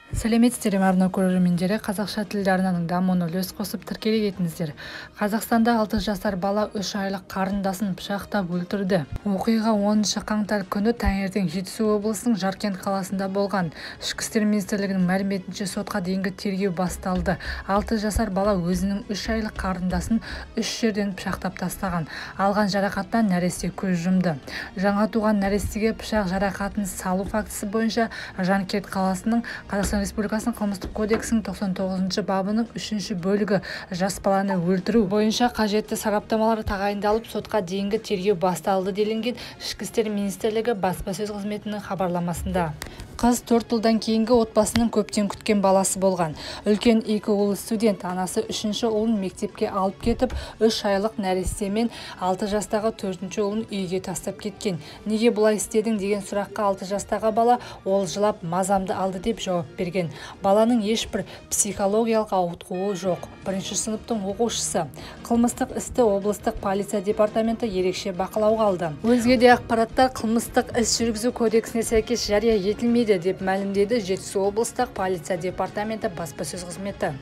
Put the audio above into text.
Сәлеметсіздер ме арна көрермендері, қазақша тілді арнаның дамуына үлес қосып тіркеле кетіңіздер. Қазақстанда 6 жасар бала 3 айлық қарындасын пышақтап өлтірді. Оқиға 10 қаңтар күні таңертең Жетісу облысының Жаркент қаласында болған. Ішкі істер министрлігінің мәліметінше сотқа дейінгі тергеу басталды. 6 жасар бала өзінің 3 айлық қарындасын 3 жерден пышақтап тастаған. Алған жарақаттан нәресте көз жұмды. Жаңа туған нәрестеге пышақ жарақатын салу фактісі бойынша Жаркент қаласының Қазақстан Республикасының қылмыстық кодексінің 99 бабының 3 бөлігі жас баланы өлтіру бойынша қажетті сараптамалар тағайындалып, сотқа дейінгі тергеу басталды делінген Ішкі істер министрлігі баспасөз қызметінің хабарламасында. Қыз 4 жылдан кейінгі отбасының көптен күткен баласы болған. Үлкен 2 ұлы студент, анасы 3 ұлын мектепке алып кетіп, 3 айлық нәрестемен 6 жастағы 4 ұлын үйге тастап кеткен. Неге бұлай істедің деген сұраққа 6 жастағы бала ол жылап мазамды алды деп жауап берген. Баланың ешбір психологиялық ауытқуы жоқ. 1 сыныптың оқушысы. Қылмыстық істі облыстық полиция департаменті ерекше бақылауға алды. Өзге де ақпараттар қылмыстық іс жүргізу кодексіне сәйкес жария етілмейді деп мәлімдеді Жетісу облыстық полиция департаменті баспасөз қызметі.